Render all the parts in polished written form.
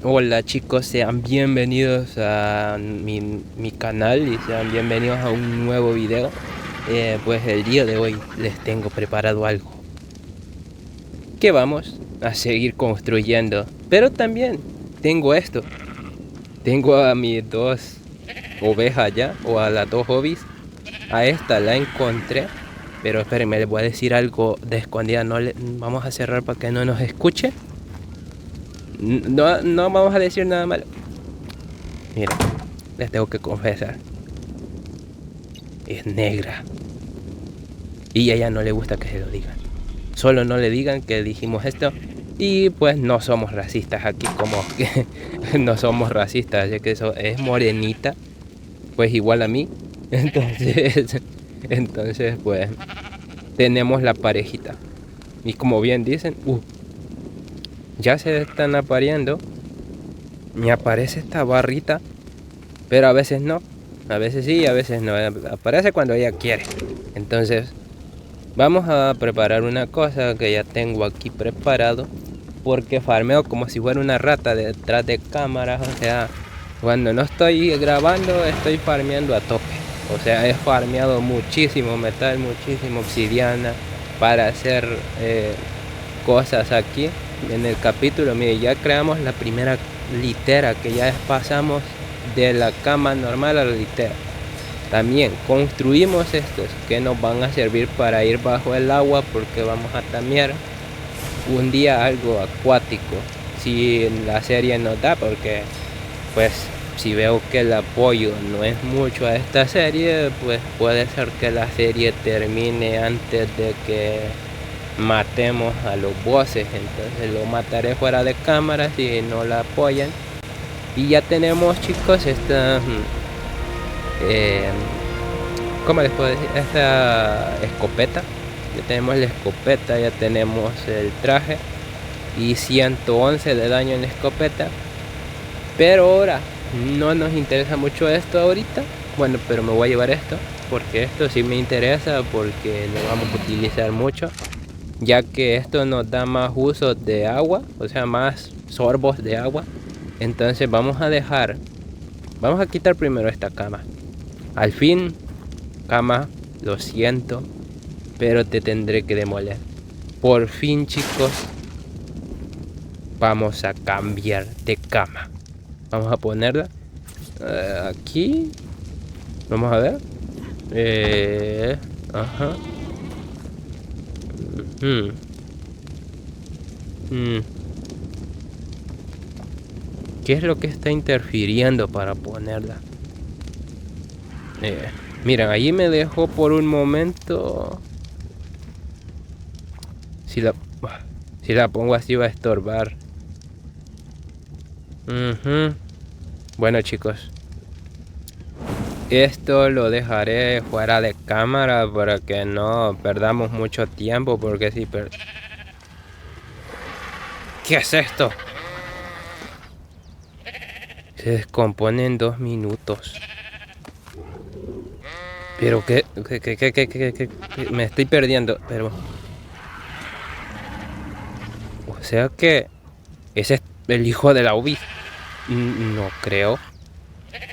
Hola chicos, sean bienvenidos a mi canal y sean bienvenidos a un nuevo video. Pues el día de hoy les tengo preparado algo que vamos a seguir construyendo. Pero también tengo esto. Tengo a mis dos ovejas ya, o a las dos hobbies. A esta la encontré. Pero espérenme, les voy a decir algo de escondida. Vamos a cerrar para que no nos escuche. No vamos a decir nada malo. Mira, les tengo que confesar. Es negra. Y a ella no le gusta que se lo digan. Solo no le digan que dijimos esto. Y pues no somos racistas aquí, como que no somos racistas, ya que eso es morenita. Pues igual a mí. Entonces pues tenemos la parejita. Y como bien dicen, ya se están apareando. Me aparece esta barrita, pero a veces no. A veces sí, a veces no. Aparece cuando ella quiere. Entonces vamos a preparar una cosa que ya tengo aquí preparado. Porque farmeo como si fuera una rata detrás de cámaras. O sea, cuando no estoy grabando, estoy farmeando a tope. O sea, he farmeado muchísimo metal, muchísimo obsidiana para hacer cosas aquí. En el capítulo, mire, ya creamos la primera litera, que ya pasamos de la cama normal a la litera. También construimos estos que nos van a servir para ir bajo el agua, porque vamos a tamear un día algo acuático, si la serie nos da, porque pues si veo que el apoyo no es mucho a esta serie, pues puede ser que la serie termine antes de que matemos a los bosses. Entonces lo mataré fuera de cámara si no la apoyan. Y ya tenemos, chicos, esta ¿cómo les puedo decir? Esta escopeta. Ya tenemos la escopeta, ya tenemos el traje y 111 de daño en la escopeta. Pero ahora no nos interesa mucho esto ahorita. Bueno, pero me voy a llevar esto, porque esto sí me interesa, porque lo vamos a utilizar mucho, ya que esto nos da más uso de agua, o sea, más sorbos de agua. Entonces vamos a quitar primero esta cama. Al fin, cama, lo siento, pero te tendré que demoler. Por fin, chicos, vamos a cambiar de cama. Vamos a ponerla aquí. Vamos a ver. Ajá. ¿Qué es lo que está interfiriendo para ponerla? Miren, allí me dejó por un momento. Si la pongo así va a estorbar. Bueno, chicos, esto lo dejaré fuera de cámara para que no perdamos mucho tiempo, porque si ¿qué es esto? Se descompone en 2 minutos. Pero que me estoy perdiendo, pero o sea que ese es el hijo de la Ubi. No creo.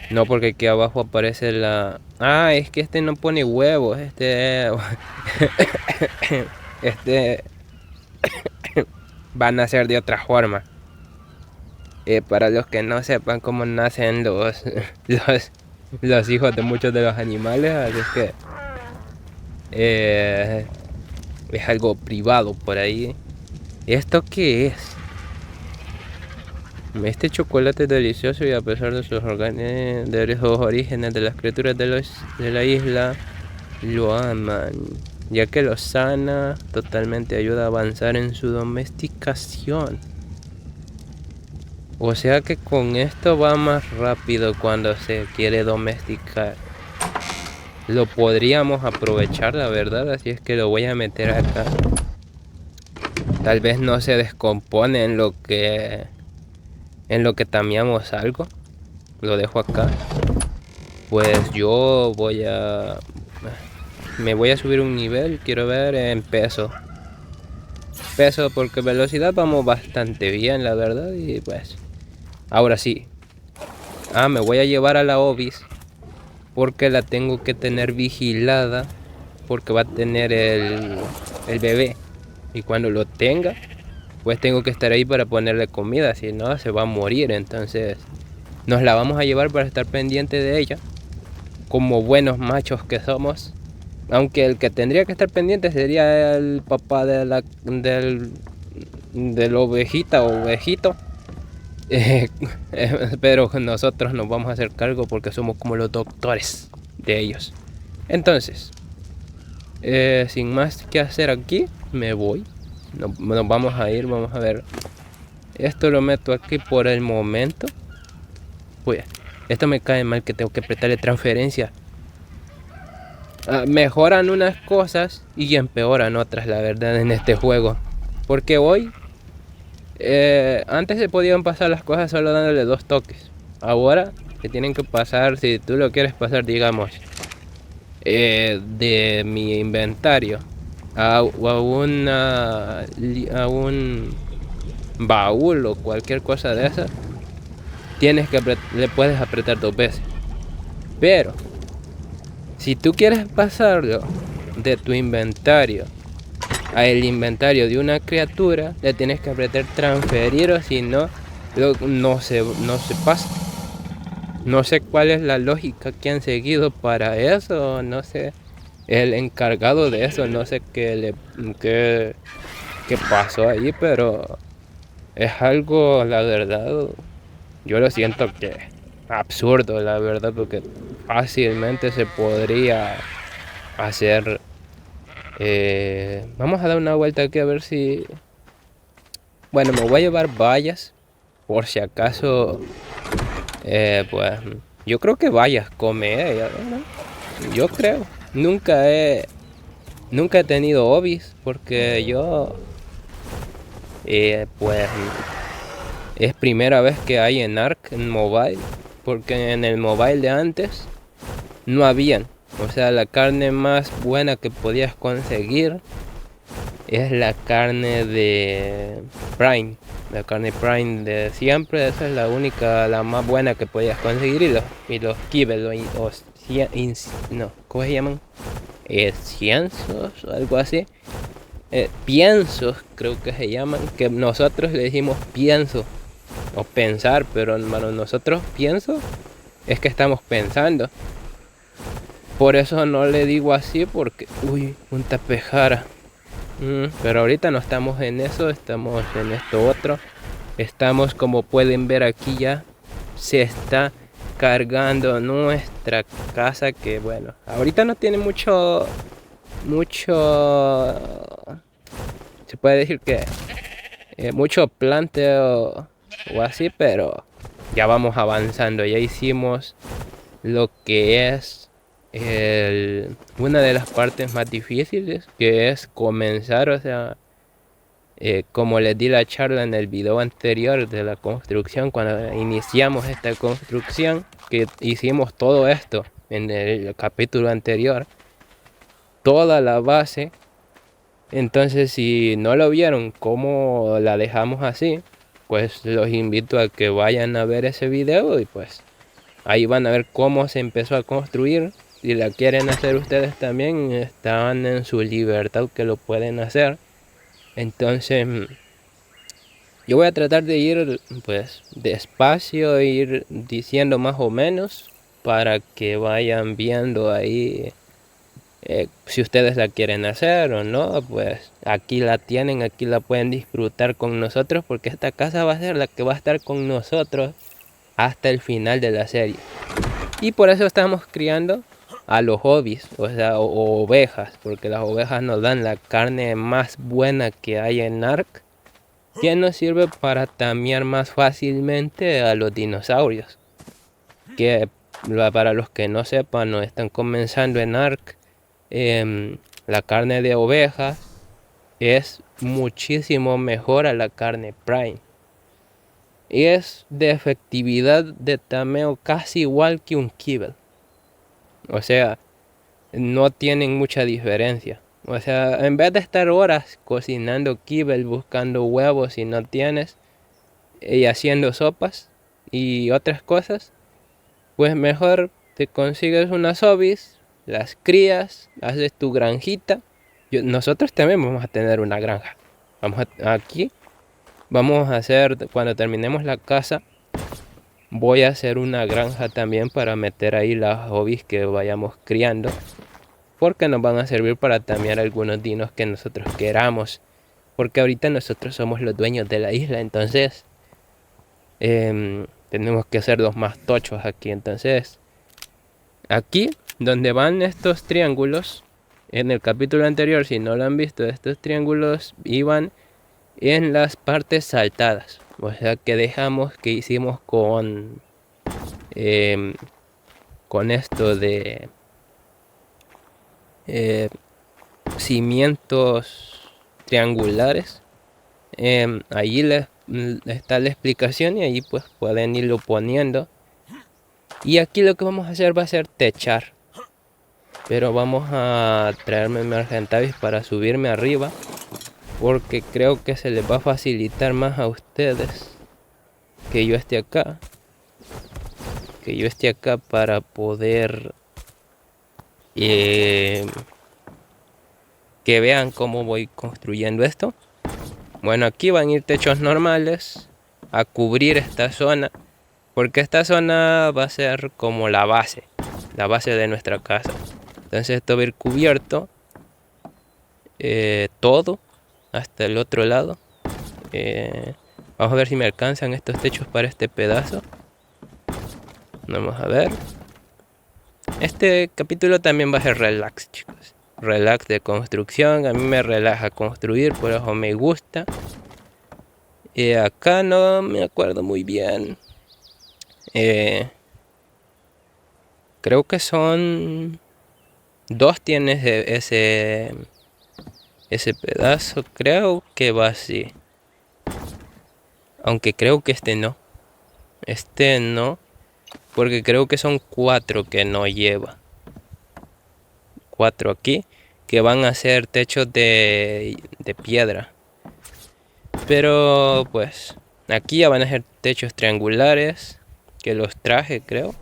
No, porque aquí abajo aparece la... Ah, es que este no pone huevos. Este van a ser de otra forma. Para los que no sepan cómo nacen los hijos de muchos de los animales, así es que es algo privado por ahí. ¿Esto qué es? Este chocolate es delicioso, y a pesar de sus orígenes de las criaturas de la isla lo aman, ya que lo sana, totalmente ayuda a avanzar en su domesticación. O sea que con esto va más rápido cuando se quiere domesticar. Lo podríamos aprovechar, la verdad, así es que lo voy a meter acá. Tal vez no se descompone en lo que tameamos algo. Lo dejo acá. Pues yo me voy a subir un nivel. Quiero ver en peso, porque velocidad vamos bastante bien, la verdad. Y pues Ahora sí. Me voy a llevar a la Obis porque la tengo que tener vigilada porque va a tener el bebé. Y cuando lo tenga, pues tengo que estar ahí para ponerle comida, si no se va a morir. Entonces nos la vamos a llevar para estar pendiente de ella, como buenos machos que somos. Aunque el que tendría que estar pendiente sería el papá del ovejita o ovejito. Pero nosotros nos vamos a hacer cargo porque somos como los doctores de ellos. Entonces, sin más que hacer aquí, me voy. Nos vamos a ir, vamos a ver. Esto lo meto aquí por el momento. Pues, esto me cae mal que tengo que apretarle transferencia. Mejoran unas cosas y empeoran otras, la verdad, en este juego. Porque hoy, antes se podían pasar las cosas solo dándole 2 toques. Ahora se tienen que pasar, si tú lo quieres pasar, digamos, de mi inventario a un baúl o cualquier cosa de esa, le puedes apretar 2 veces. Pero si tú quieres pasarlo de tu inventario a el inventario de una criatura, le tienes que apretar transferir, o si no, no se pasa. No sé cuál es la lógica que han seguido para eso, no sé, el encargado de eso, no sé qué pasó ahí, pero es algo, la verdad, yo lo siento que absurdo, la verdad, porque fácilmente se podría hacer. Vamos a dar una vuelta aquí a ver si... Bueno, me voy a llevar vallas, por si acaso, pues, yo creo que vallas come ella, ¿no? Yo creo. Nunca he tenido hobbies, porque yo, pues, es primera vez que hay en Ark, en mobile, porque en el mobile de antes no habían. O sea, la carne más buena que podías conseguir es la carne de Prime. La carne Prime de siempre, esa es la única, la más buena que podías conseguir. Y los kibble, no, ¿cómo se llaman? Cienzos o algo así. Piensos, creo que se llaman, que nosotros le decimos pienso o pensar, pero hermano, nosotros pienso es que estamos pensando. Por eso no le digo así, porque uy, un tapejara. Pero ahorita no estamos en eso, estamos en esto otro. Estamos, como pueden ver aquí, ya se está cargando nuestra casa, que bueno, ahorita no tiene mucho, se puede decir que mucho planteo o así, pero ya vamos avanzando. Ya hicimos lo que es una de las partes más difíciles, que es comenzar, o sea, como les di la charla en el video anterior de la construcción, cuando iniciamos esta construcción, que hicimos todo esto en el capítulo anterior, toda la base. Entonces, si no lo vieron cómo la dejamos así, pues los invito a que vayan a ver ese video y pues ahí van a ver cómo se empezó a construir. Si la quieren hacer ustedes también, están en su libertad que lo pueden hacer. Entonces, yo voy a tratar de ir pues despacio, ir diciendo más o menos para que vayan viendo ahí. Si ustedes la quieren hacer o no, pues aquí la tienen, aquí la pueden disfrutar con nosotros, porque esta casa va a ser la que va a estar con nosotros hasta el final de la serie. Y por eso estamos criando a los hobbies, o sea, o ovejas, porque las ovejas nos dan la carne más buena que hay en Ark, que nos sirve para tamear más fácilmente a los dinosaurios. Que para los que no sepan, no están comenzando en Ark, la carne de ovejas es muchísimo mejor a la carne Prime. Y es de efectividad de tameo casi igual que un kibble. O sea, no tienen mucha diferencia. O sea, en vez de estar horas cocinando kibble, buscando huevos si no tienes, y haciendo sopas, y otras cosas, pues mejor te consigues unas hobbies, las crías, haces tu granjita. Nosotros también vamos a tener una granja. Aquí vamos a hacer, cuando terminemos la casa, voy a hacer una granja también para meter ahí las hobbies que vayamos criando, porque nos van a servir para tamear algunos dinos que nosotros queramos, porque ahorita nosotros somos los dueños de la isla, entonces tenemos que hacer los más tochos aquí. Entonces aquí donde van estos triángulos, en el capítulo anterior, si no lo han visto, estos triángulos iban en las partes saltadas, o sea que dejamos que hicimos con esto de cimientos triangulares. Ahí está la explicación y ahí pues pueden irlo poniendo. Y aquí lo que vamos a hacer va a ser techar, pero vamos a traerme mi Argentavis para subirme arriba, porque creo que se les va a facilitar más a ustedes que yo esté acá. Para poder que vean cómo voy construyendo esto. Bueno, aquí van a ir techos normales a cubrir esta zona, porque esta zona va a ser como la base de nuestra casa. Entonces esto va a ir cubierto todo hasta el otro lado. Vamos a ver si me alcanzan estos techos para este pedazo. Vamos a ver. Este capítulo también va a ser relax, chicos. Relax de construcción. A mí me relaja construir, por eso me gusta. Acá no me acuerdo muy bien. Creo que son 2 tienes ese pedazo. Creo que va así. Aunque creo que este no. Este no. Porque creo que son 4 que no lleva. 4 aquí. Que van a ser techos de piedra. Pero pues aquí ya van a ser techos triangulares. Que los traje, creo.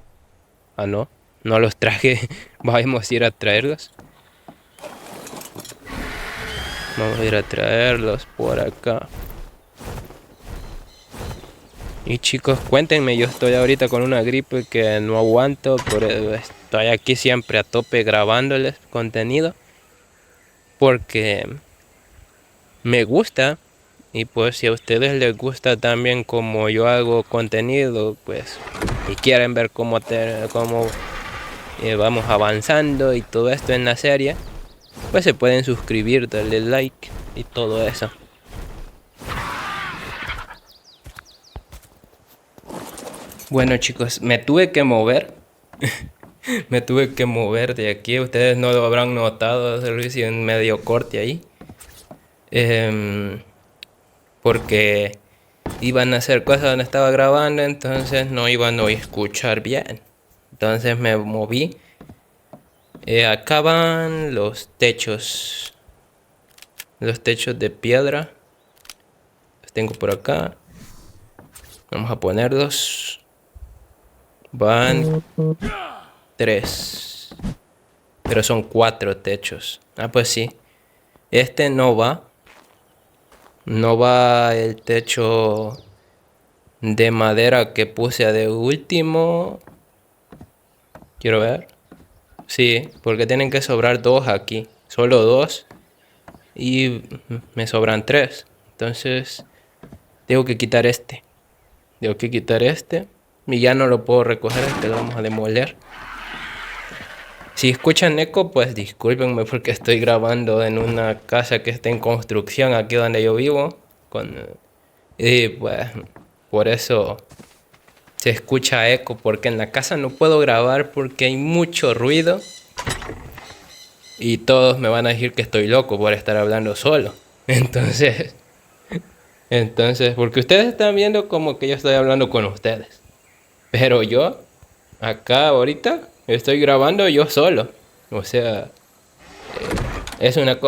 Ah, no. No los traje. Vamos a ir a traerlos. Vamos a ir a traerlos por acá. Y chicos, cuéntenme, yo estoy ahorita con una gripe que no aguanto, estoy aquí siempre a tope grabándoles contenido, porque me gusta, y pues si a ustedes les gusta también como yo hago contenido, pues, y quieren ver cómo vamos avanzando y todo esto en la serie, pues se pueden suscribir, darle like y todo eso. Bueno chicos, me tuve que mover. Me tuve que mover de aquí. Ustedes no lo habrán notado, lo hice en medio corte ahí. Porque iban a hacer cosas donde estaba grabando, entonces no iban a escuchar bien. Entonces me moví. Acá van los techos. Los techos de piedra. Los tengo por acá. Vamos a ponerlos. Van 3. Pero son 4 techos. Ah, pues sí. Este no va. No va el techo de madera que puse de último. Quiero ver. Sí, porque tienen que sobrar 2 aquí. Solo 2. Y me sobran 3. Entonces tengo que quitar este. Y ya no lo puedo recoger, este lo vamos a demoler. Si escuchan eco, pues discúlpenme porque estoy grabando en una casa que está en construcción aquí donde yo vivo. Y pues por eso se escucha eco, porque en la casa no puedo grabar porque hay mucho ruido. Y todos me van a decir que estoy loco por estar hablando solo. Entonces, porque ustedes están viendo como que yo estoy hablando con ustedes. Pero yo, acá ahorita, estoy grabando yo solo. O sea, es una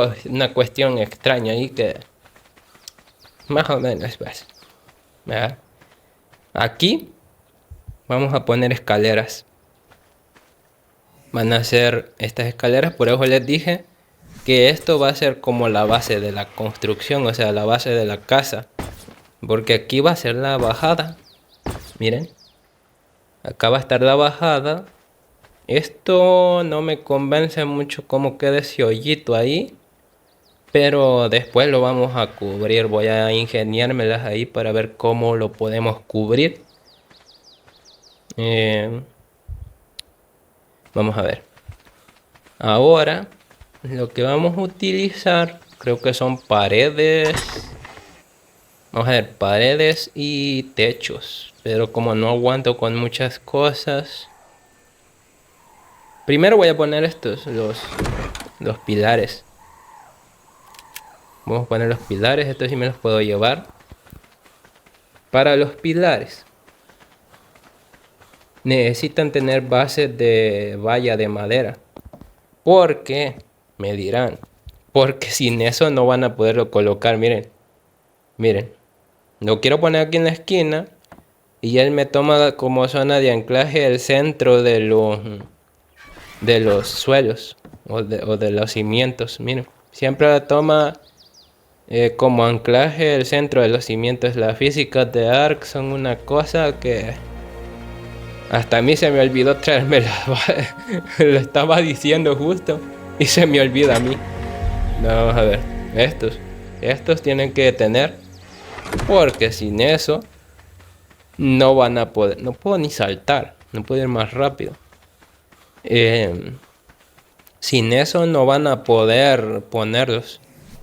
cuestión extraña ahí que más o menos pues. ¿Verdad? Aquí vamos a poner escaleras. Van a ser estas escaleras, por eso les dije que esto va a ser como la base de la construcción, o sea, la base de la casa. Porque aquí va a ser la bajada. Miren. Acá va a estar la bajada. Esto no me convence mucho cómo queda ese hoyito ahí. Pero después lo vamos a cubrir. Voy a ingeniármelas ahí para ver cómo lo podemos cubrir. Vamos a ver. Ahora lo que vamos a utilizar creo que son paredes. Vamos a ver, paredes y techos. Pero como no aguanto con muchas cosas. Primero voy a poner estos, los pilares. Vamos a poner los pilares, estos sí me los puedo llevar. Para los pilares necesitan tener bases de valla de madera. Porque, me dirán, porque sin eso no van a poderlo colocar. Miren, miren, lo quiero poner aquí en la esquina. Y él me toma como zona de anclaje el centro de los suelos o de los cimientos. Miren, siempre la toma como anclaje el centro de los cimientos. Las físicas de ARK son una cosa que hasta a mí se me olvidó traerme lo estaba diciendo justo y se me olvida a mí. Vamos a ver, estos tienen que tener, porque sin eso no van a poder, no puedo ni saltar, no puedo ir más rápido. Sin eso no van a poder ponerlos.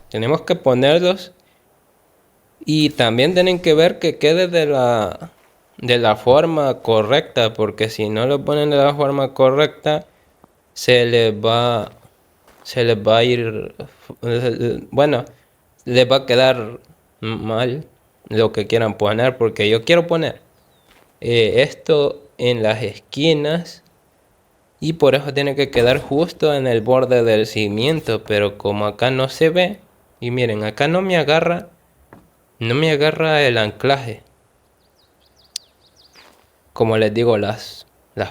Tenemos que ponerlos. Y también tienen que ver que quede de la forma correcta. Porque si no lo ponen de la forma correcta, se les va a ir. Bueno, les va a quedar mal lo que quieran poner. Porque yo quiero poner esto en las esquinas. Y por eso tiene que quedar justo en el borde del cimiento. Pero como acá no se ve. Y miren, acá no me agarra el anclaje. Como les digo, las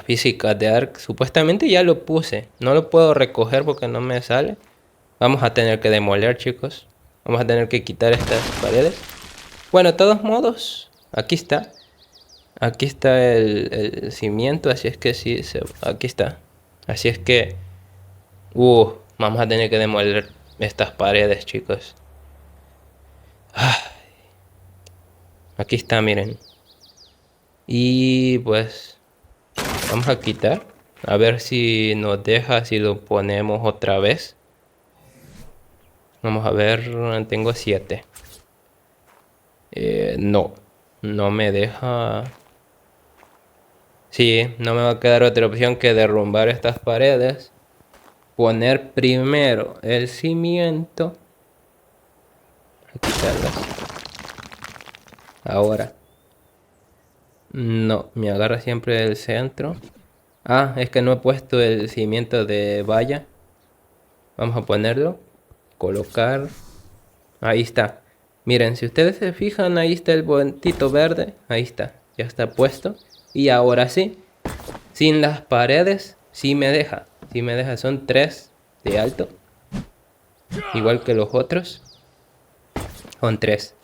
físicas de ARK. Supuestamente ya lo puse. No lo puedo recoger porque no me sale. Vamos a tener que demoler, chicos. Vamos a tener que quitar estas paredes. Bueno, de todos modos, aquí está. Aquí está el cimiento, así es que sí, aquí está. Así es que vamos a tener que demoler estas paredes, chicos. Aquí está, miren. Y pues vamos a quitar. A ver si nos deja, si lo ponemos otra vez. Vamos a ver, tengo 7. No me deja. Sí, no me va a quedar otra opción que derrumbar estas paredes. Poner primero el cimiento. A quitarlas. Ahora. No, me agarra siempre el centro. Es que no he puesto el cimiento de valla. Vamos a ponerlo. Colocar. Ahí está. Miren, si ustedes se fijan, ahí está el puntito verde. Ahí está, ya está puesto. Y ahora sí, sin las paredes, sí me deja. Sí me deja, son 3 de alto. Igual que los otros. Son 3.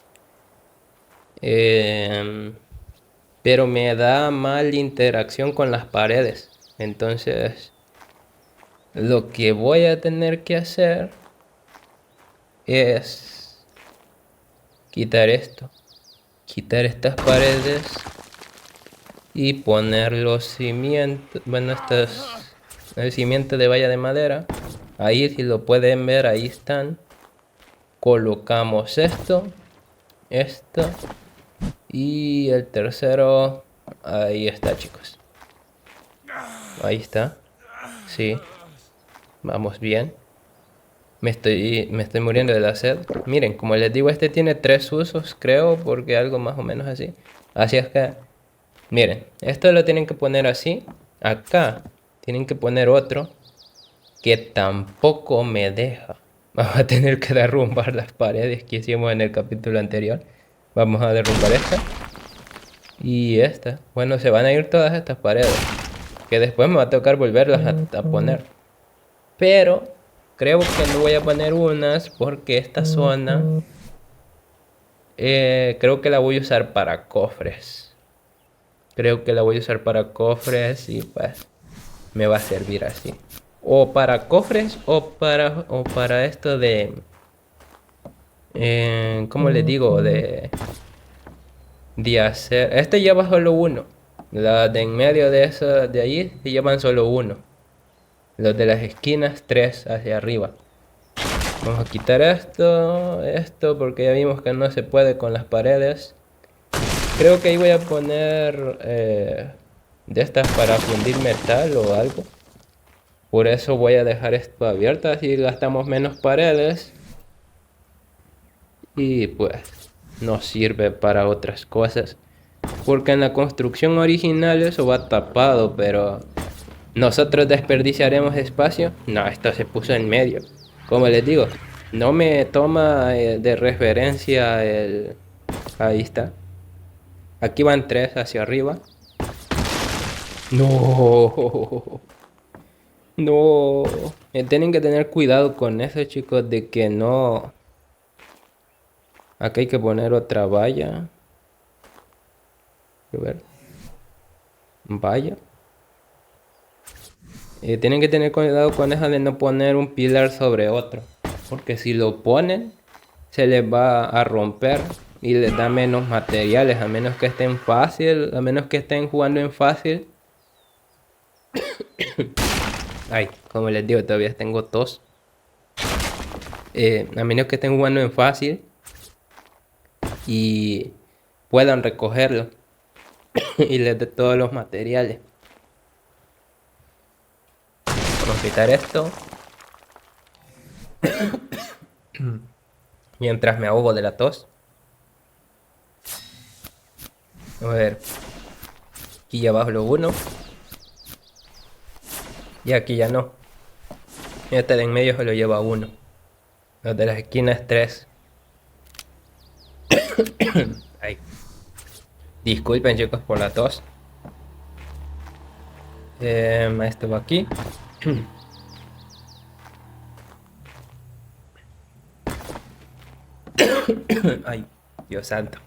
Pero me da mal interacción con las paredes. Entonces, lo que voy a tener que hacer es quitar esto. Quitar estas paredes. Y poner los cimientos. Bueno, el cimiento de valla de madera. Ahí, si lo pueden ver, ahí están. Colocamos esto. Esto. Y el tercero. Ahí está, chicos. Ahí está. Sí. Vamos bien. Me estoy muriendo de la sed. Miren, como les digo, este tiene 3 usos, creo. Porque algo más o menos así. Así es que... Miren, esto lo tienen que poner así. Acá tienen que poner otro que tampoco me deja. Vamos a tener que derrumbar las paredes que hicimos en el capítulo anterior. Vamos a derrumbar esta. Y esta. Bueno, se van a ir todas estas paredes. Que después me va a tocar volverlas a poner. Pero creo que no voy a poner unas porque esta zona creo que la voy a usar para cofres. Creo que la voy a usar para cofres y pues me va a servir así. O para cofres o para esto de... ¿cómo les digo? De hacer... Este lleva solo uno. La de en medio de eso, de ahí, llevan solo uno. Los de las esquinas, tres hacia arriba. Vamos a quitar esto, porque ya vimos que no se puede con las paredes. Creo que ahí voy a poner de estas para fundir metal o algo. Por eso voy a dejar esto abierto, así gastamos menos paredes. Y pues nos sirve para otras cosas. Porque en la construcción original eso va tapado, pero nosotros desperdiciaremos espacio. No, esto se puso en medio. Como les digo, no me toma de referencia el... Ahí está. Aquí van tres hacia arriba. No. No. Tienen que tener cuidado con eso, chicos, de que no... Aquí hay que poner otra valla. A ver. Valla. Tienen que tener cuidado con eso de no poner un pilar sobre otro. Porque si lo ponen, se les va a romper y les da menos materiales. A menos que estén fácil, a menos que estén jugando en fácil. Ay, como les digo, todavía tengo tos. A menos que estén jugando en fácil y puedan recogerlo y les dé todos los materiales. Vamos a quitar esto. Mientras me ahogo de la tos. A ver. Aquí ya abajo lo uno. Y aquí ya no. Este de en medio se lo lleva uno. Los de las esquinas 3. Ay. Disculpen, chicos, por la tos. Esto va aquí. Ay, Dios santo.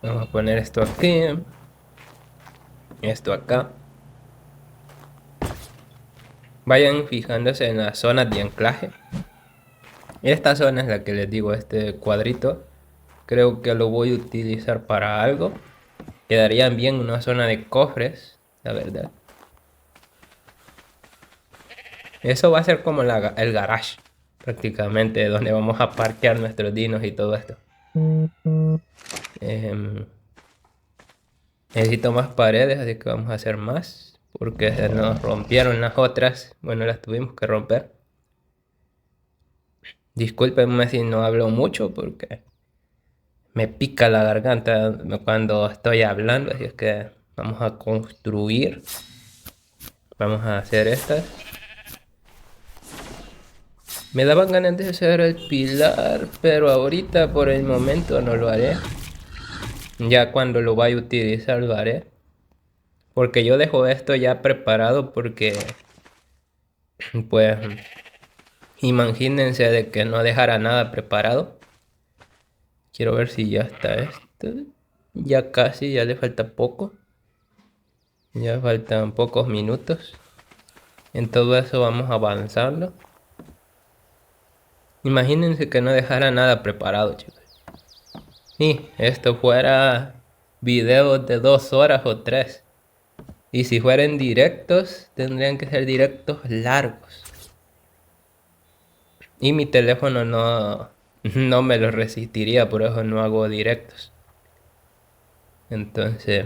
Vamos a poner esto aquí. Esto acá. Vayan fijándose en las zonas de anclaje. Esta zona es la que les digo, este cuadrito. Creo que lo voy a utilizar para algo. Quedaría bien una zona de cofres, la verdad. Eso va a ser como el garage, prácticamente, donde vamos a parquear nuestros dinos y todo esto. Necesito más paredes, así que vamos a hacer más. Porque se nos rompieron las otras. Bueno, las tuvimos que romper. Discúlpenme si no hablo mucho porque me pica la garganta cuando estoy hablando. Así es que vamos a construir. Vamos a hacer estas. Me daban ganas de hacer el pilar, pero ahorita por el momento no lo haré. Ya cuando lo vaya a utilizar lo haré. Porque yo dejo esto ya preparado porque... Pues... Imagínense de que no dejara nada preparado. Quiero ver si ya está esto. Ya casi, ya le falta poco. Ya faltan pocos minutos. En todo eso vamos avanzando. Imagínense que no dejara nada preparado, chicos. Y esto fuera videos de 2 horas o 3. Y si fueran directos, tendrían que ser directos largos. Y mi teléfono no me lo resistiría, por eso no hago directos. Entonces,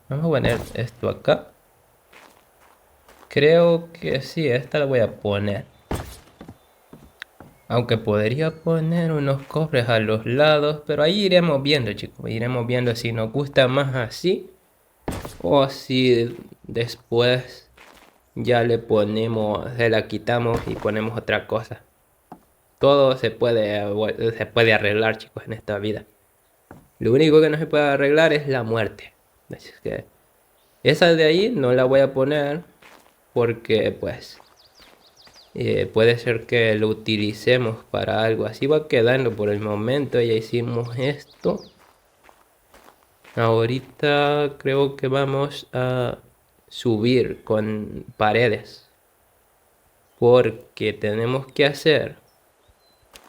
vamos a poner esto acá. Creo que sí, esta la voy a poner. Aunque podría poner unos cofres a los lados, pero ahí iremos viendo, chicos. Iremos viendo si nos gusta más así o si después ya le ponemos, se la quitamos y ponemos otra cosa. todo se puede arreglar, chicos, en esta vida. Lo único que no se puede arreglar es la muerte. Así que esa de ahí no la voy a poner porque pues puede ser que lo utilicemos para algo. Así va quedando por el momento. Ya hicimos esto. Ahorita creo que vamos a subir con paredes. Porque tenemos que hacer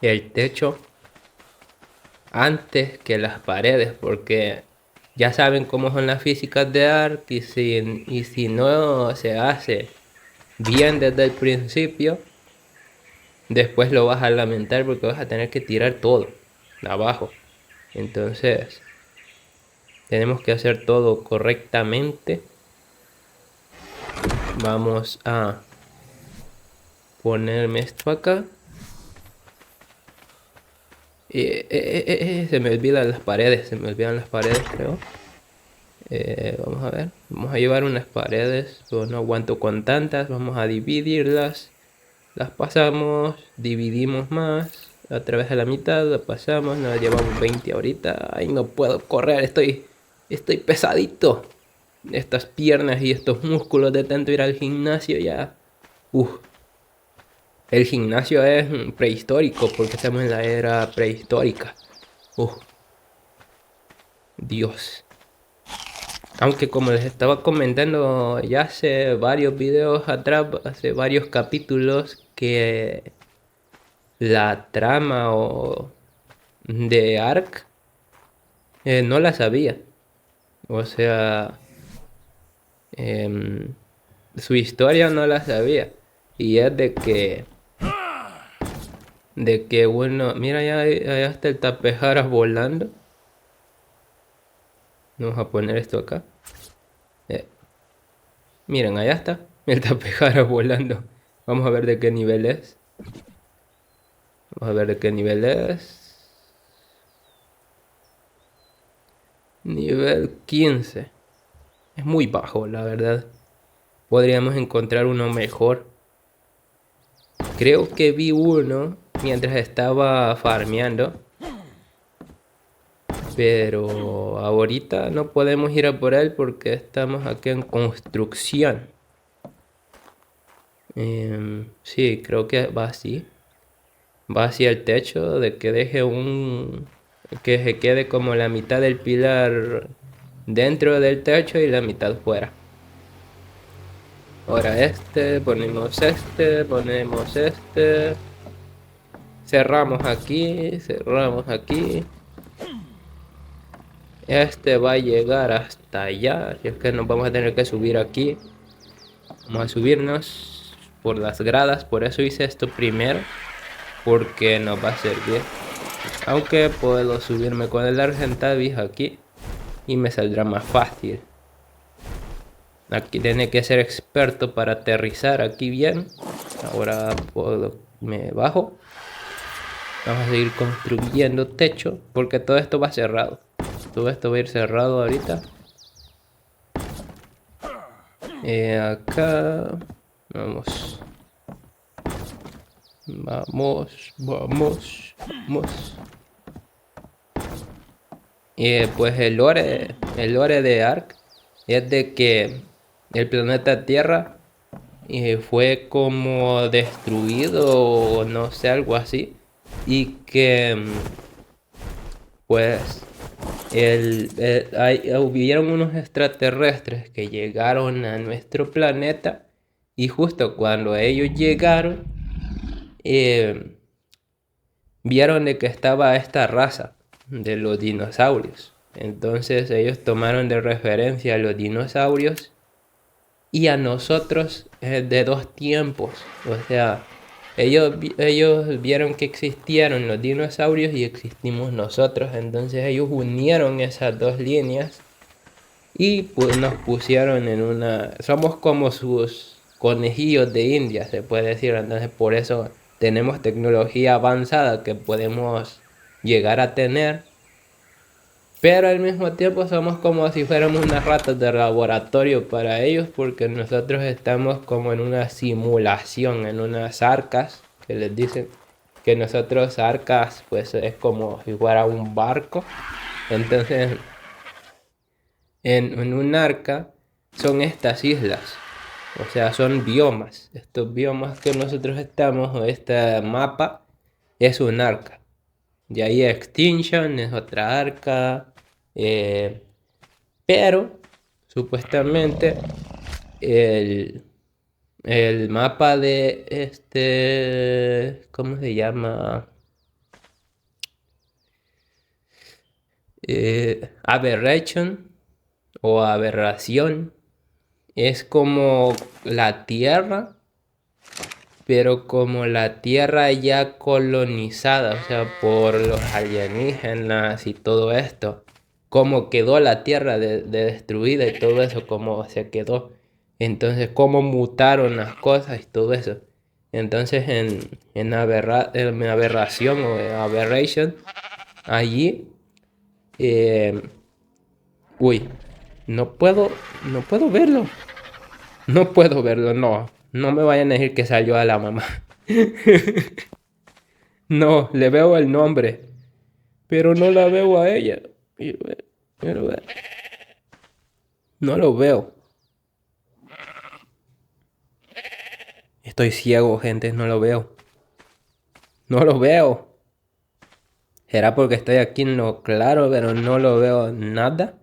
el techo antes que las paredes. Porque ya saben cómo son las físicas de Ark. Y si no se hace bien desde el principio, después lo vas a lamentar porque vas a tener que tirar todo abajo. Entonces tenemos que hacer todo correctamente. Vamos a ponerme esto acá. Se me olvidan las paredes. Creo. Vamos a ver. Vamos a llevar unas paredes. Yo no aguanto con tantas. Vamos a dividirlas. Las pasamos. Dividimos más. A través de la mitad. La pasamos. Nos llevamos 20 ahorita. Ay, no puedo correr. Estoy pesadito. Estas piernas y estos músculos de tanto ir al gimnasio ya. El gimnasio es prehistórico porque estamos en la era prehistórica. Dios. Aunque como les estaba comentando ya hace varios videos atrás, hace varios capítulos, que la trama de Ark no la sabía. O sea, su historia no la sabía. Y es de que bueno, mira, allá está el tapejaras volando. Vamos a poner esto acá. Miren, allá está el tapejaras volando. Vamos a ver de qué nivel es. Nivel 15. Es muy bajo, la verdad. Podríamos encontrar uno mejor. Creo que vi uno mientras estaba farmeando. Pero ahorita no podemos ir a por él porque estamos aquí en construcción. Sí, creo que va así. Va hacia el techo, de que deje que se quede como la mitad del pilar dentro del techo y la mitad fuera. Ahora ponemos este. Cerramos aquí. Este va a llegar hasta allá. Así es que nos vamos a tener que subir aquí. Vamos a subirnos por las gradas. Por eso hice esto primero. Porque nos va a servir. Aunque puedo subirme con el Argentavis aquí. Y me saldrá más fácil. Aquí tiene que ser experto para aterrizar aquí bien. Ahora me bajo. Vamos a seguir construyendo techo. Porque todo esto va cerrado. Todo esto va a ir cerrado ahorita. Acá. Vamos. Pues el lore de Ark es de que el planeta Tierra fue como destruido o no sé, algo así. Y que pues hubieron unos extraterrestres que llegaron a nuestro planeta. Y justo cuando ellos llegaron, vieron de que estaba esta raza de los dinosaurios. Entonces ellos tomaron de referencia a los dinosaurios y a nosotros de dos tiempos. O sea, ellos vieron que existieron los dinosaurios y existimos nosotros. Entonces ellos unieron esas dos líneas y pues nos pusieron en una... Somos como sus conejillos de India, se puede decir. Entonces por eso tenemos tecnología avanzada que podemos llegar a tener. Pero al mismo tiempo somos como si fuéramos unas ratas de laboratorio para ellos, porque nosotros estamos como en una simulación, en unas arcas que les dicen. que nosotros arcas pues es como si fuera un barco. Entonces en un arca son estas islas, o sea, son biomas. Estos biomas que nosotros estamos, o este mapa, es un arca. De ahí Extinction es otra arca. Pero supuestamente el, el mapa de ¿cómo se llama? Aberration o aberración. Es como la Tierra, pero como la Tierra ya colonizada, o sea, por los alienígenas y todo esto. Cómo quedó la Tierra de destruida y todo eso, cómo se quedó. Entonces, cómo mutaron las cosas y todo eso. Entonces, en aberración o en aberration, allí, eh, uy, no puedo verlo. No puedo verlo, no. No me vayan a decir que salió a la mamá. No, le veo el nombre, pero no la veo a ella. Quiero ver, quiero ver. No lo veo. Estoy ciego, gente, no lo veo. No lo veo. ¿Será porque estoy aquí en lo claro, pero no lo veo nada?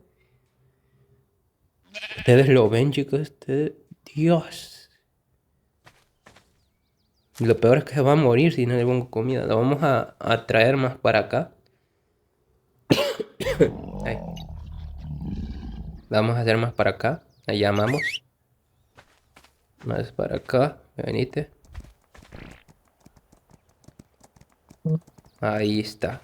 Ustedes lo ven, chicos. Dios. Y lo peor es que se va a morir si no le pongo comida. Lo vamos a traer más para acá. Ahí. Vamos a hacer más para acá. La llamamos. Más para acá. Venite. Ahí está.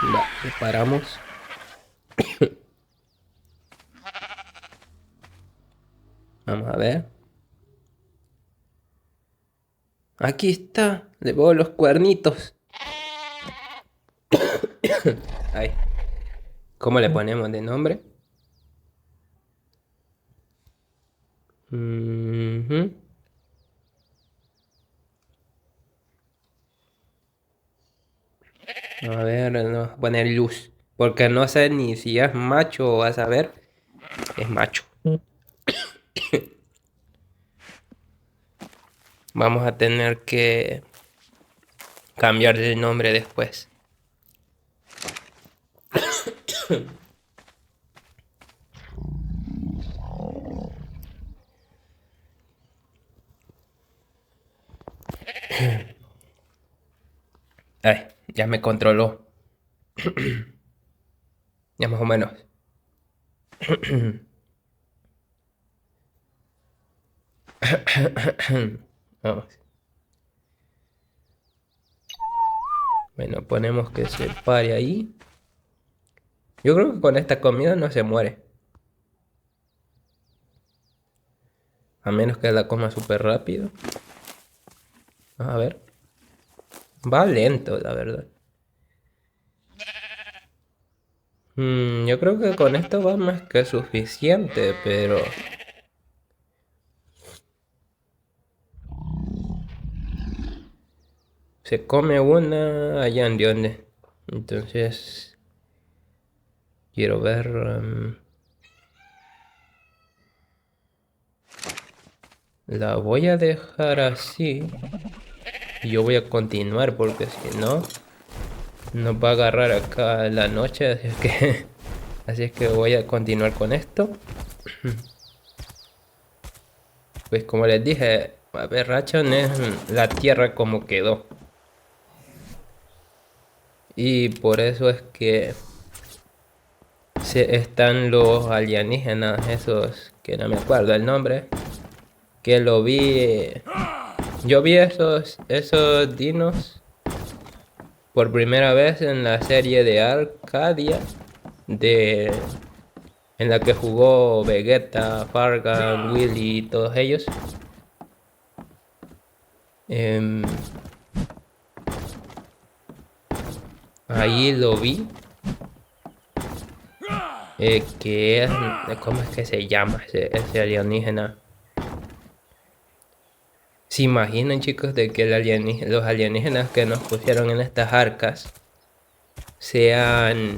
Va, le paramos. Vamos a ver. Aquí está. Le veo los cuernitos. Ahí. ¿Cómo le ponemos de nombre? Ujú. A ver, no, voy a poner luz. Porque no sé ni si es macho o vas a ver. Es macho. Vamos a tener que cambiarle el nombre después. Ay, ya me controló. Ya más o menos. Vamos. Bueno, ponemos que se pare ahí. Yo creo que con esta comida no se muere. A menos que la coma súper rápido. A ver. Va lento, la verdad. Yo creo que con esto va más que suficiente, pero... Se come una allá en donde. Entonces... Quiero ver... la voy a dejar así. Y yo voy a continuar porque si no... Nos va a agarrar acá la noche, así es que... Así es que voy a continuar con esto. Pues como les dije, Aberration es la tierra como quedó. Y por eso es que están los alienígenas, esos que no me acuerdo el nombre. Que lo vi. Yo vi esos dinos por primera vez en la serie de Arcadia. En la que jugó Vegeta, Fargan, Willy y todos ellos. Ahí lo vi. Que es... ¿Cómo es que se llama ese alienígena? ¿Se imaginan, chicos, de que los alienígenas que nos pusieron en estas arcas sean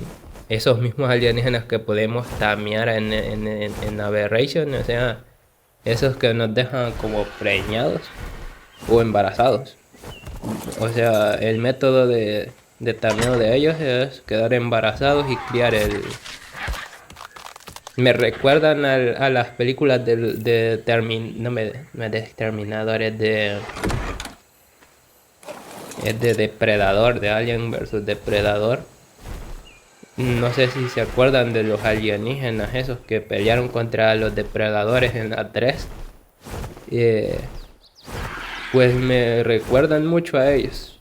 esos mismos alienígenas que podemos tamear en Aberration? O sea, esos que nos dejan como preñados o embarazados. O sea, el método de tameo de ellos es quedar embarazados y criar el... Me recuerdan a las películas no de Terminadores, es de Depredador, de Alien versus Depredador. No sé si se acuerdan de los alienígenas esos que pelearon contra los depredadores en la 3. Pues me recuerdan mucho a ellos,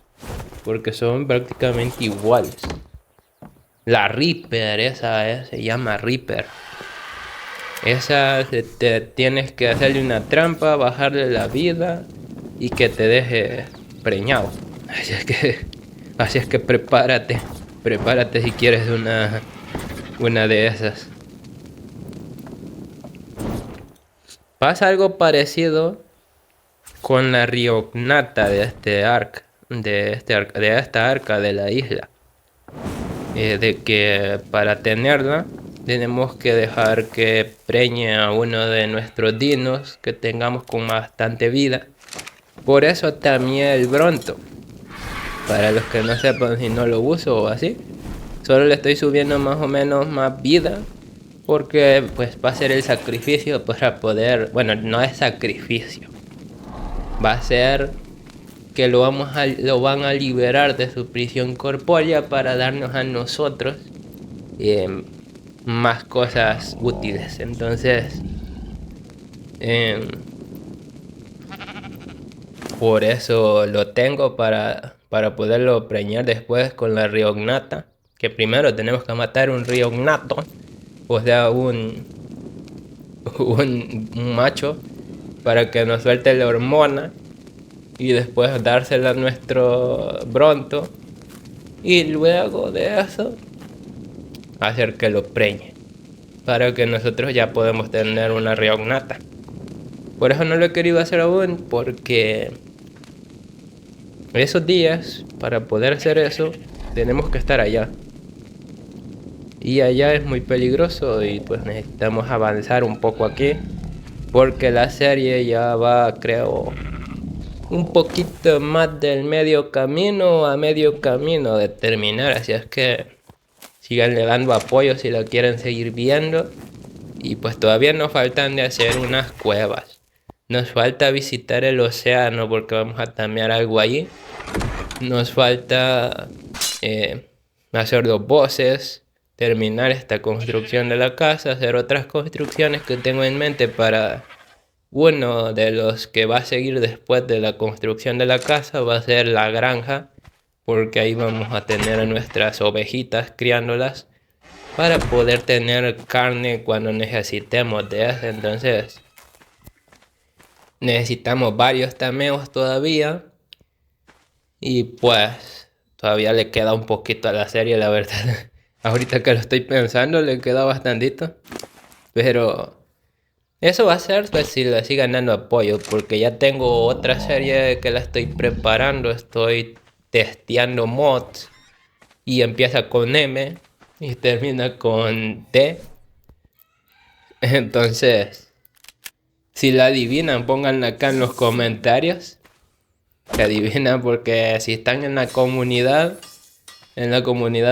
porque son prácticamente iguales. La Reaper, esa se llama Reaper. Esa te tienes que hacerle una trampa, bajarle la vida y que te deje preñado. Así es que prepárate si quieres una de esas. Pasa algo parecido con la Riognata de esta arca de la isla. De que para tenerla tenemos que dejar que preñe a uno de nuestros dinos que tengamos con bastante vida. Por eso también el Bronto. Para los que no sepan, si no lo uso o así, solo le estoy subiendo más o menos más vida, porque pues va a ser el sacrificio para poder... Bueno, no es sacrificio, va a ser que lo van a liberar de su prisión corpórea para darnos a nosotros más cosas útiles. Entonces, por eso lo tengo para poderlo preñar después con la Riognata. Que primero tenemos que matar un Riognato, o sea, un macho, para que nos suelte la hormona. Y después dársela a nuestro Bronto. Y luego de eso, hacer que lo preñe. Para que nosotros ya podamos tener una Riognata. Por eso no lo he querido hacer aún, porque esos días, para poder hacer eso, tenemos que estar allá. Y allá es muy peligroso y pues necesitamos avanzar un poco aquí. Porque la serie ya va, creo, un poquito más del medio camino a medio camino de terminar. Así es que síganle dando apoyo si la quieren seguir viendo. Y pues todavía nos faltan de hacer unas cuevas. Nos falta visitar el océano porque vamos a tamear algo allí. Nos falta hacer 2 voces, terminar esta construcción de la casa, hacer otras construcciones que tengo en mente para uno de los que va a seguir después de la construcción de la casa. Va a ser la granja, porque ahí vamos a tener a nuestras ovejitas criándolas para poder tener carne cuando necesitemos de eso. Entonces necesitamos varios tameos todavía. Y pues todavía le queda un poquito a la serie, la verdad. Ahorita que lo estoy pensando, le queda bastantito. Pero eso va a ser pues si le sigan dando apoyo, porque ya tengo otra serie que la estoy preparando. Estoy testeando mods. Y empieza con M y termina con T. Entonces, si la adivinan, pónganla acá en los comentarios. Que adivinan, porque si están en la comunidad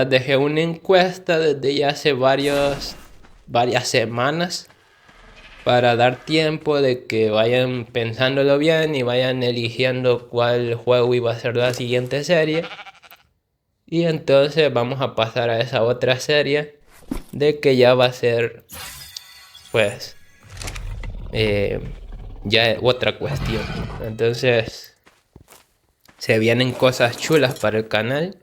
dejé una encuesta desde ya hace varias semanas para dar tiempo de que vayan pensándolo bien y vayan eligiendo cuál juego iba a ser la siguiente serie. Y entonces vamos a pasar a esa otra serie de que ya va a ser pues ya otra cuestión. Entonces se vienen cosas chulas para el canal.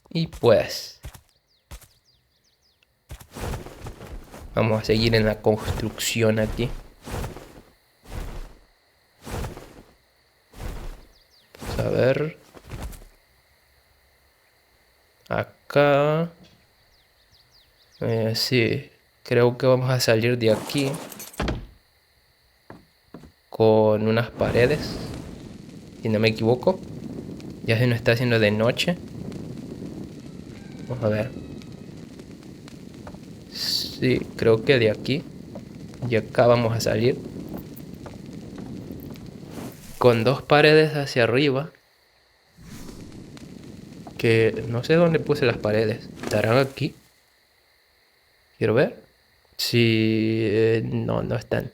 Y pues vamos a seguir en la construcción aquí. Vamos a ver. Acá. Sí, creo que vamos a salir de aquí. con unas paredes, si no me equivoco. Ya se nos está haciendo de noche. Vamos a ver. Sí, creo que de aquí. Y acá vamos a salir. Con dos paredes hacia arriba. Que no sé dónde puse las paredes. ¿Estarán aquí? Quiero ver. Sí, no, no están.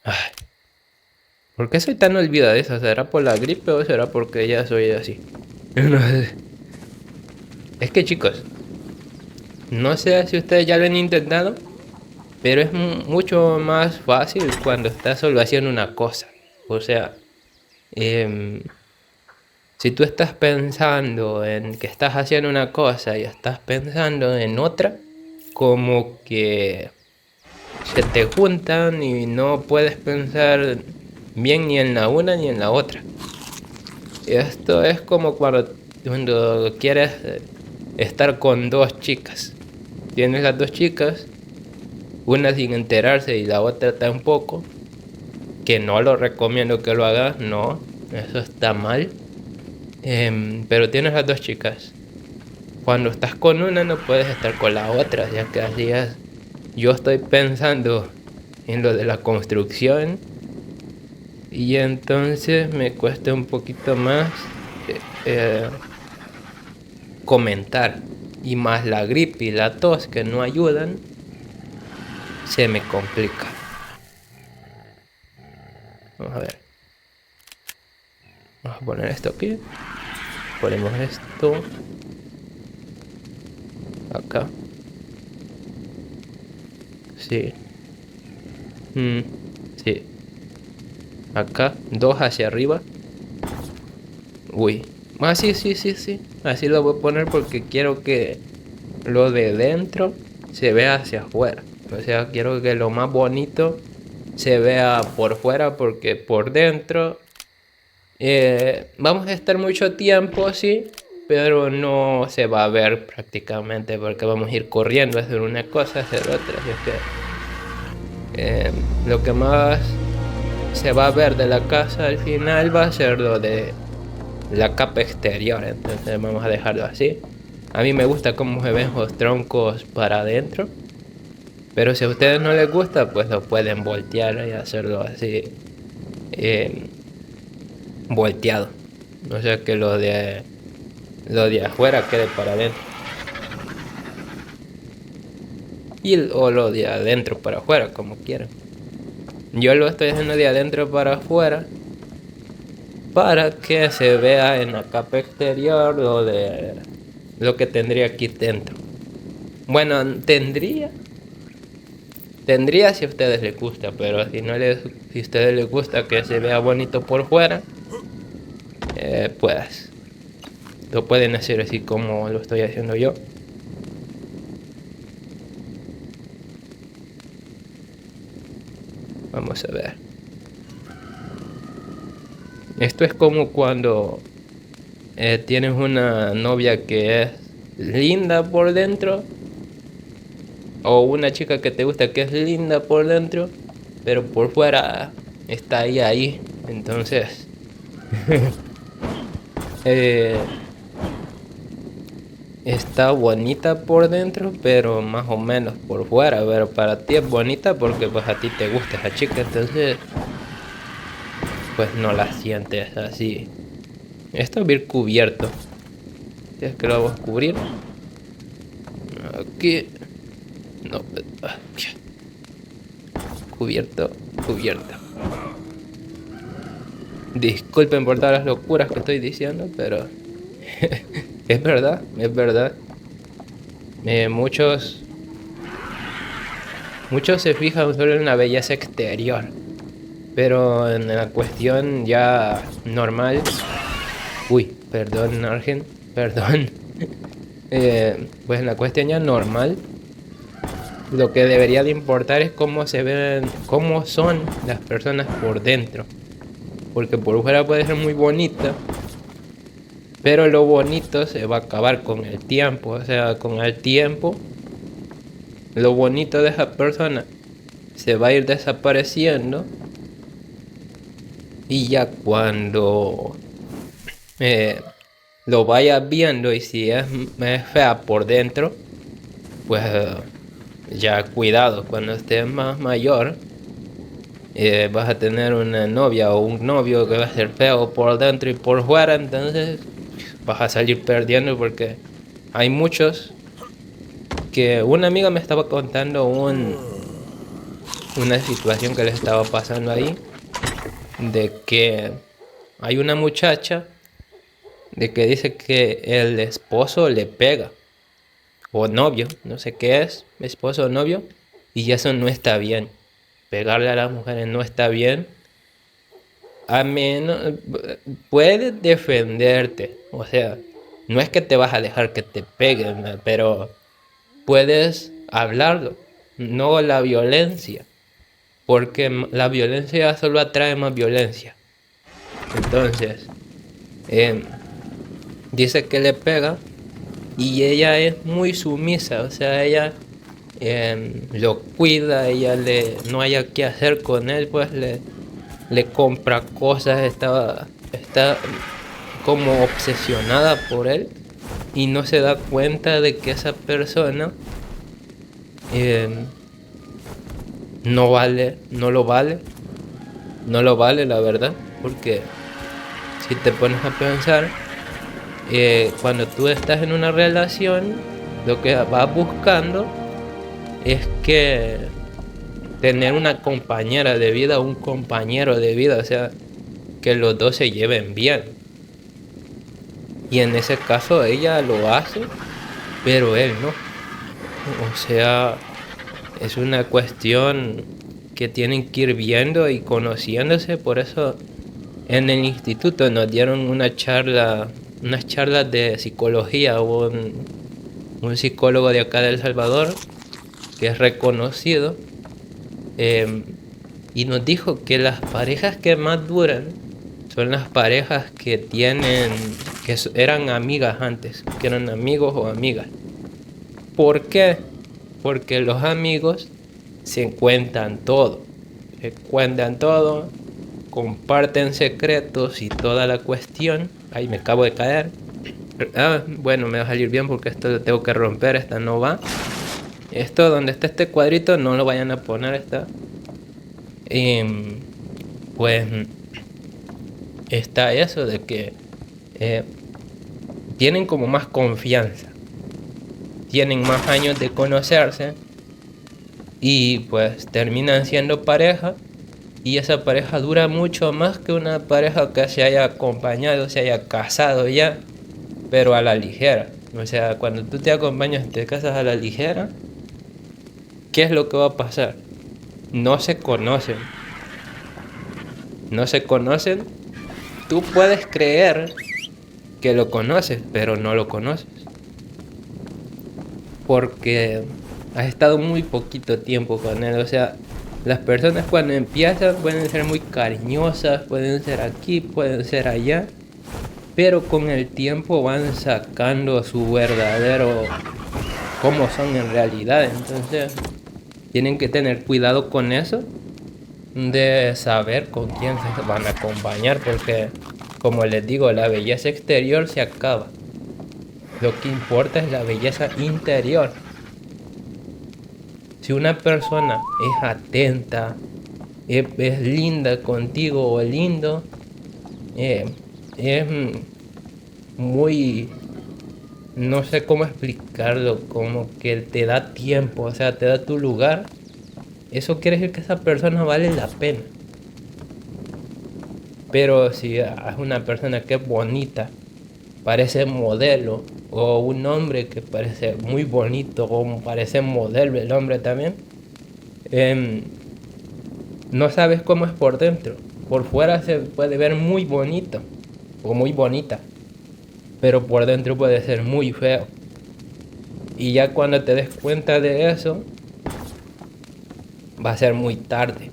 Ay, ¿por qué soy tan olvidadizo? ¿Será por la gripe o será porque ya soy así? No sé. Es que chicos, no sé si ustedes ya lo han intentado, pero es mucho más fácil cuando estás solo haciendo una cosa. O sea, em, si tú estás pensando en que estás haciendo una cosa y estás pensando en otra, como que se te juntan y no puedes pensar bien ni en la una ni en la otra. Y esto es como cuando quieres estar con dos chicas. Tienes las dos chicas, una sin enterarse y la otra tampoco. Que no lo recomiendo que lo hagas, no, eso está mal. Pero tienes las dos chicas. Cuando estás con una no puedes estar con la otra, ya que así es. Yo estoy pensando en lo de la construcción y entonces me cuesta un poquito más comentar, y más la gripe y la tos que no ayudan, se me complica. Vamos a ver. Vamos a poner esto aquí. Ponemos esto acá. Sí. Sí. Acá, dos hacia arriba. Uy. Ah, sí, sí, sí, sí. Así lo voy a poner porque quiero que lo de dentro se vea hacia afuera. O sea, quiero que lo más bonito se vea por fuera, porque por dentro vamos a estar mucho tiempo, sí, pero no se va a ver prácticamente porque vamos a ir corriendo a hacer una cosa, a hacer otra. Así es que lo que más se va a ver de la casa al final va a ser lo de la capa exterior. Entonces vamos a dejarlo así. A mí me gusta cómo se ven los troncos para adentro, pero si a ustedes no les gusta, pues lo pueden voltear y hacerlo así, volteado. O sea que lo de afuera quede para adentro o lo de adentro para afuera, como quieran. Yo lo estoy haciendo de adentro para afuera para que se vea en la capa exterior lo que tendría aquí dentro. Bueno, tendría si a ustedes les gusta, pero si a ustedes les gusta que se vea bonito por fuera, pues lo pueden hacer así como lo estoy haciendo yo. Vamos a ver. Esto es como cuando tienes una novia que es linda por dentro, o una chica que te gusta que es linda por dentro, pero por fuera está ahí. Entonces está bonita por dentro, pero más o menos por fuera. Pero para ti es bonita porque pues a ti te gusta esa chica, entonces pues no la sientes así. Esto va a ir cubierto. Si es que lo vamos a cubrir. Aquí. No. Cubierto. Disculpen por todas las locuras que estoy diciendo, pero es verdad. Muchos se fijan solo en la belleza exterior, pero en la cuestión ya normal. Uy, perdón, Argen, perdón. Pues en la cuestión ya normal, lo que debería de importar es cómo se ven, cómo son las personas por dentro. Porque por fuera puede ser muy bonita, pero lo bonito se va a acabar con el tiempo. O sea, con el tiempo, lo bonito de esa persona se va a ir desapareciendo Y ya cuando eh, lo vayas viendo y si es fea por dentro, pues ya cuidado, cuando estés más mayor, vas a tener una novia o un novio que va a ser feo por dentro y por fuera, entonces vas a salir perdiendo porque hay muchos que una amiga me estaba contando una situación que le estaba pasando ahí, de que hay una muchacha de que dice que el esposo le pega, o novio, no sé qué es, esposo o novio, y eso no está bien. Pegarle a las mujeres no está bien. A menos puedes defenderte, o sea, no es que te vas a dejar que te peguen, ¿no? Pero puedes hablarlo, no la violencia, porque la violencia solo atrae más violencia. Entonces, em, dice que le pega y ella es muy sumisa, o sea, ella lo cuida, no haya qué hacer con él, pues le compra cosas, está como obsesionada por él y no se da cuenta de que esa persona em, no vale, no lo vale la verdad, porque si te pones a pensar, cuando tú estás en una relación, lo que vas buscando es que tener una compañera de vida, un compañero de vida, o sea, que los dos se lleven bien. Y en ese caso ella lo hace, pero él no. O sea, es una cuestión que tienen que ir viendo y conociéndose. Por eso en el instituto nos dieron unas charlas de psicología. Hubo un psicólogo de acá de El Salvador que es reconocido, eh, y nos dijo que las parejas que más duran son las parejas que eran amigas antes, que eran amigos o amigas. ¿Por qué? Porque los amigos se cuentan todo, comparten secretos y toda la cuestión. Ahí me acabo de caer. Bueno, me va a salir bien porque esto lo tengo que romper, esta no va. Esto donde está este cuadrito no lo vayan a poner, esta. Pues está eso de que eh, tienen como más confianza, tienen más años de conocerse y pues terminan siendo pareja, y esa pareja dura mucho más que una pareja que se haya acompañado, se haya casado ya, pero a la ligera. O sea, cuando tú te acompañas, te casas a la ligera, ¿qué es lo que va a pasar? No se conocen, no se conocen. Tú puedes creer que lo conoces, pero no lo conoces, porque has estado muy poquito tiempo con él. O sea, las personas cuando empiezan pueden ser muy cariñosas, pueden ser aquí, pueden ser allá, pero con el tiempo van sacando su verdadero, cómo son en realidad. Entonces, tienen que tener cuidado con eso, de saber con quién se van a acompañar, porque, como les digo, la belleza exterior se acaba. Lo que importa es la belleza interior. Si una persona es atenta, es linda contigo o lindo, eh, es muy, no sé cómo explicarlo, como que te da tiempo, o sea, te da tu lugar, eso quiere decir que esa persona vale la pena. Pero si es una persona que es bonita, parece modelo, o un hombre que parece muy bonito, o parece modelo el hombre también, em, no sabes cómo es por dentro. Por fuera se puede ver muy bonito o muy bonita, pero por dentro puede ser muy feo. Y ya cuando te des cuenta de eso, va a ser muy tarde.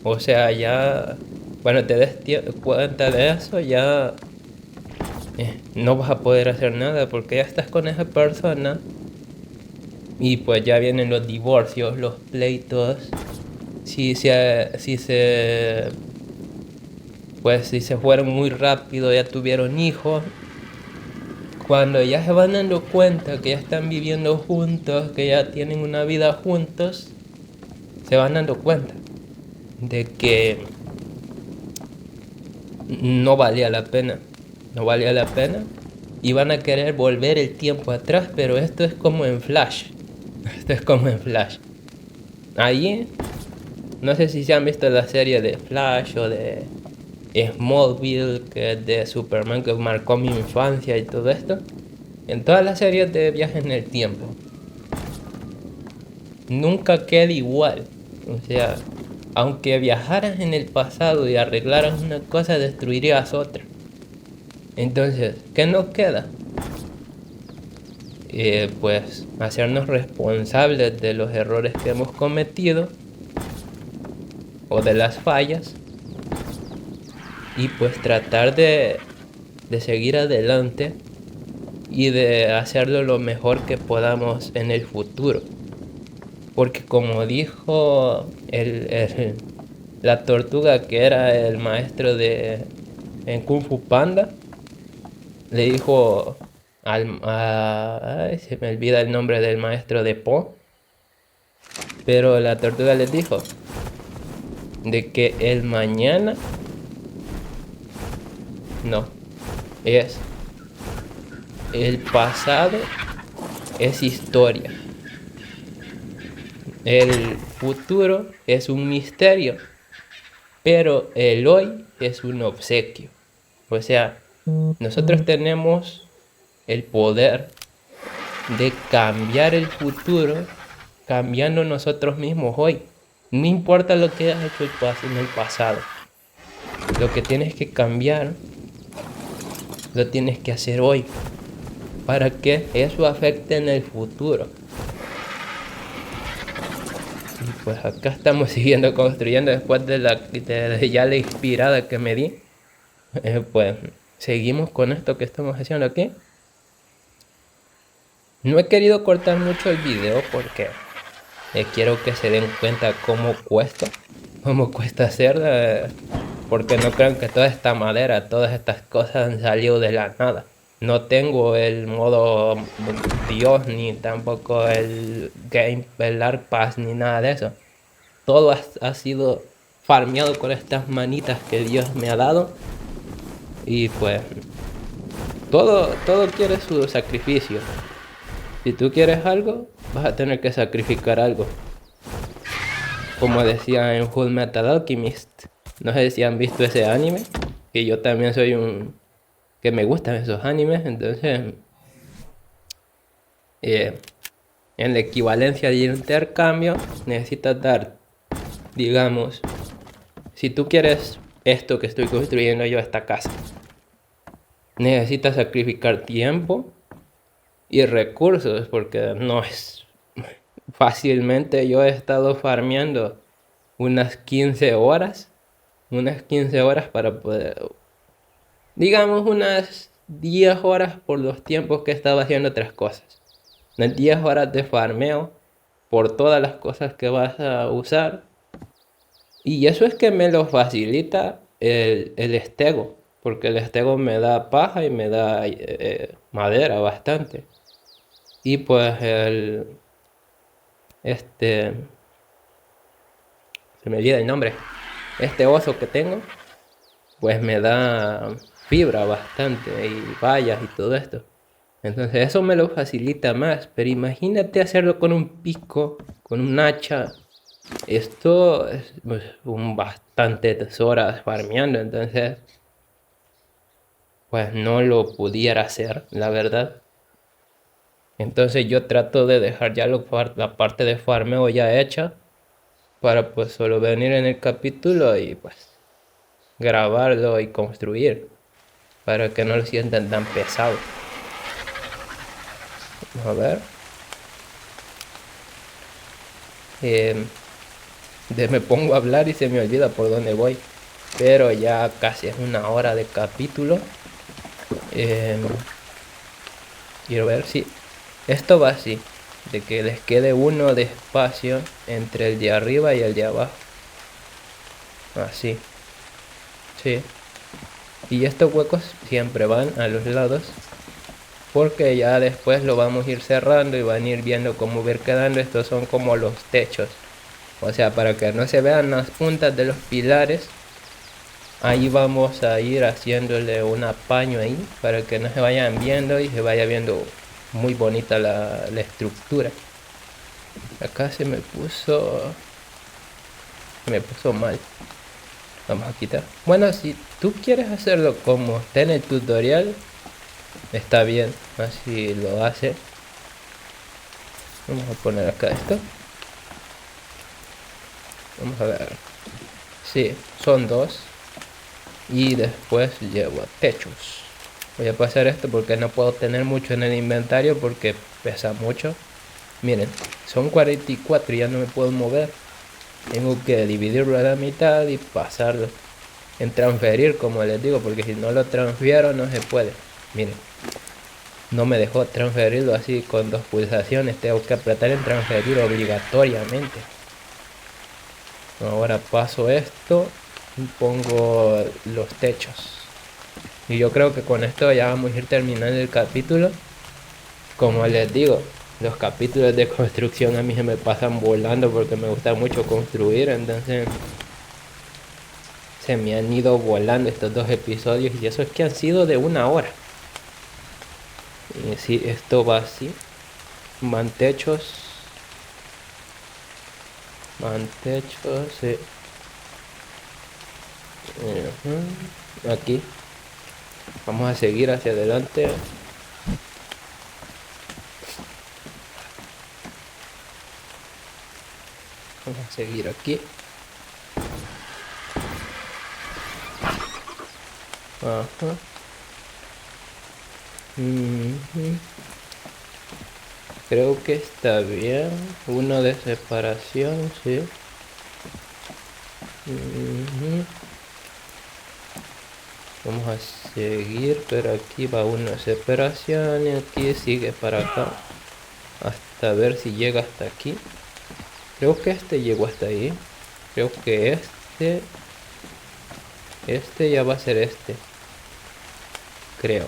O sea, ya cuando te des cuenta de eso, ya no vas a poder hacer nada porque ya estás con esa persona, y pues ya vienen los divorcios, los pleitos. Si se pues si se fueron muy rápido, ya tuvieron hijos, cuando ya se van dando cuenta que ya están viviendo juntos, que ya tienen una vida juntos, se van dando cuenta de que no valía la pena, no valía la pena, y van a querer volver el tiempo atrás, pero esto es como en Flash, esto es como en Flash. Allí, no sé si se han visto la serie de Flash o de Smallville, que es de Superman, que marcó mi infancia y todo esto. En todas las series de viajes en el tiempo, nunca queda igual. O sea, aunque viajaras en el pasado y arreglaras una cosa, destruirías otra. Entonces, ¿qué nos queda? Pues hacernos responsables de los errores que hemos cometido o de las fallas, y pues tratar de seguir adelante y de hacerlo lo mejor que podamos en el futuro. Porque como dijo la tortuga, que era el maestro en Kung Fu Panda, le dijo ay, se me olvida el nombre del maestro de Po, pero la tortuga les dijo de que el mañana no es el pasado, es historia. El futuro es un misterio, pero el hoy es un obsequio. O sea, nosotros tenemos el poder de cambiar el futuro cambiando nosotros mismos hoy. No importa lo que hayas hecho en el pasado. Lo que tienes que cambiar, lo tienes que hacer hoy, para que eso afecte en el futuro. Y pues acá estamos siguiendo construyendo después de ya la inspirada que me di. Pues seguimos con esto que estamos haciendo aquí. No he querido cortar mucho el video porque quiero que se den cuenta cómo cuesta hacerla. Porque no crean que toda esta madera, todas estas cosas han salido de la nada. No tengo el modo Dios, ni tampoco el Art Pass, ni nada de eso. Todo ha sido farmeado con estas manitas que Dios me ha dado. Y pues todo quiere su sacrificio. Si tú quieres algo, vas a tener que sacrificar algo. Como decía en Full Metal Alchemist. No sé si han visto ese anime, que yo también soy que me gustan esos animes. Entonces, en la equivalencia de intercambio, necesitas dar, digamos, si tú quieres esto que estoy construyendo yo, esta casa, necesitas sacrificar tiempo y recursos, porque no es fácilmente. Yo he estado farmeando unas 15 horas para poder, digamos, unas 10 horas por los tiempos que estaba haciendo otras cosas. Unas 10 horas de farmeo por todas las cosas que vas a usar. Y eso es que me lo facilita el estego, porque el estego me da paja y me da madera bastante. Y pues se me olvida el nombre. Este oso que tengo, pues me da fibra bastante y bayas y todo esto. Entonces eso me lo facilita más. Pero imagínate hacerlo con un pico, con un hacha. Esto es pues, bastantes horas farmeando. Entonces, pues no lo pudiera hacer, la verdad. Entonces yo trato de dejar ya la parte de farmeo ya hecha, para pues solo venir en el capítulo y pues grabarlo y construir, para que no lo sientan tan pesado. A ver. Me pongo a hablar y se me olvida por dónde voy. Pero ya casi es una hora de capítulo. Quiero ver si esto va así, de que les quede uno de espacio entre el de arriba y el de abajo. Así. Sí. Y estos huecos siempre van a los lados, porque ya después lo vamos a ir cerrando y van a ir viendo cómo va a ir quedando. Estos son como los techos, o sea, para que no se vean las puntas de los pilares. Ahí vamos a ir haciéndole un apaño ahí para que no se vayan viendo y se vaya viendo muy bonita la estructura. Acá se me puso mal. Vamos a quitar. Bueno, si tú quieres hacerlo como está en el tutorial, está bien, así lo hace. Vamos a poner acá esto. Vamos a ver. Sí, son dos. Y después llevo techos. Voy a pasar esto porque no puedo tener mucho en el inventario porque pesa mucho. Miren, son 44 y ya no me puedo mover. Tengo que dividirlo a la mitad y pasarlo en transferir, como les digo, porque si no lo transfiero no se puede. Miren, no me dejó transferirlo así con 2 pulsaciones. Tengo que apretar en transferir obligatoriamente. Ahora paso esto y pongo los techos. Y yo creo que con esto ya vamos a ir terminando el capítulo. Como les digo, los capítulos de construcción a mí se me pasan volando porque me gusta mucho construir. Entonces se me han ido volando estos 2 episodios. Y eso es que han sido de 1 hora. Y si esto va así. Van techos. Van techos. Sí. Aquí. Vamos a seguir hacia adelante. Vamos a seguir aquí. Ajá. Creo que está bien. Uno de separación, sí. Vamos a seguir, pero aquí va uno de separación y aquí sigue para acá. Hasta ver si llega hasta aquí. Creo que este llegó hasta ahí. Creo que este ya va a ser este. Creo.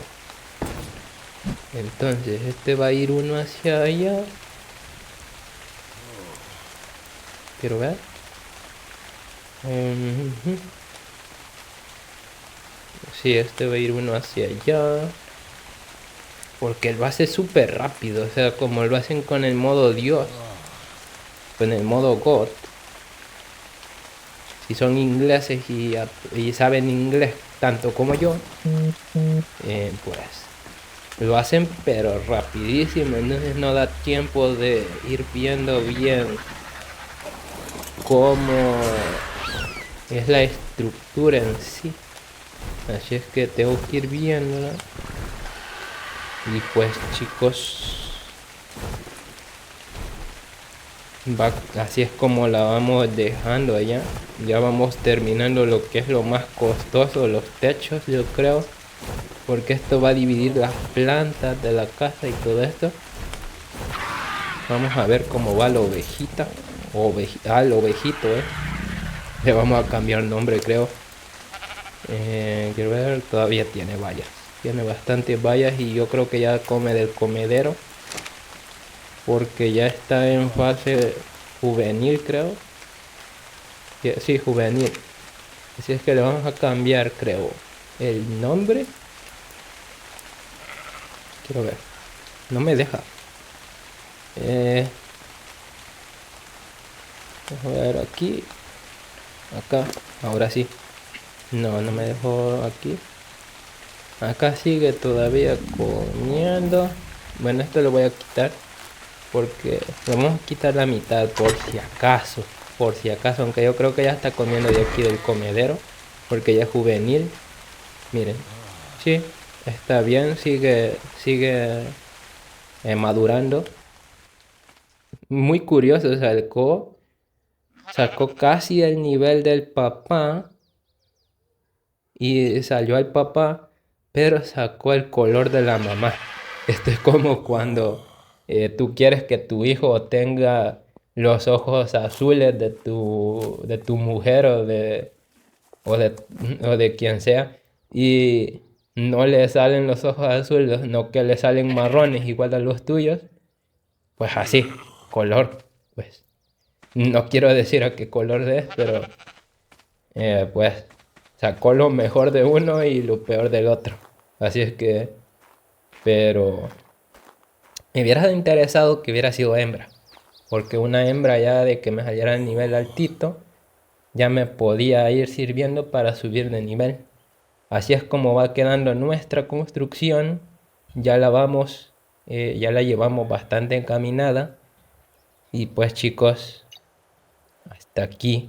Entonces este va a ir uno hacia allá. Quiero ver. Sí, este va a ir uno hacia allá. Porque lo hace súper rápido. O sea, como lo hacen con el modo Dios. Con el modo God. Si son ingleses y saben inglés tanto como yo. Pues lo hacen pero rapidísimo. Entonces no da tiempo de ir viendo bien cómo es la estructura en sí. Así es que tengo que ir viéndola. Y pues chicos, así es como la vamos dejando allá. Ya vamos terminando lo que es lo más costoso, los techos, yo creo. Porque esto va a dividir las plantas de la casa y todo esto. Vamos a ver cómo va la ovejita. El ovejito, Le vamos a cambiar el nombre, creo. Quiero ver, todavía tiene vallas. Tiene bastantes vallas y yo creo que ya come del comedero. Porque ya está en fase juvenil, creo. Sí, juvenil. Así es que le vamos a cambiar, creo, el nombre. Quiero ver. No me deja. Vamos a ver aquí. Acá. Ahora sí. No me dejó aquí. Acá sigue todavía comiendo. Bueno, esto lo voy a quitar. Porque vamos a quitar la mitad por si acaso. Por si acaso. Aunque yo creo que ya está comiendo de aquí del comedero. Porque ya es juvenil. Miren. Sí. Está bien. Sigue madurando. Muy curioso. Sacó casi el nivel del papá. Y salió al papá, pero sacó el color de la mamá. Esto es como cuando tú quieres que tu hijo tenga los ojos azules de tu mujer o de quien sea, y no le salen los ojos azules, no que le salen marrones igual a los tuyos, pues así, color, pues no quiero decir a qué color es, pero pues sacó lo mejor de uno y lo peor del otro. Así es que, pero me hubiera interesado que hubiera sido hembra, porque una hembra ya de que me saliera el nivel altito, ya me podía ir sirviendo para subir de nivel. Así es como va quedando nuestra construcción. Ya la vamos, ya la llevamos bastante encaminada. Y pues chicos, hasta aquí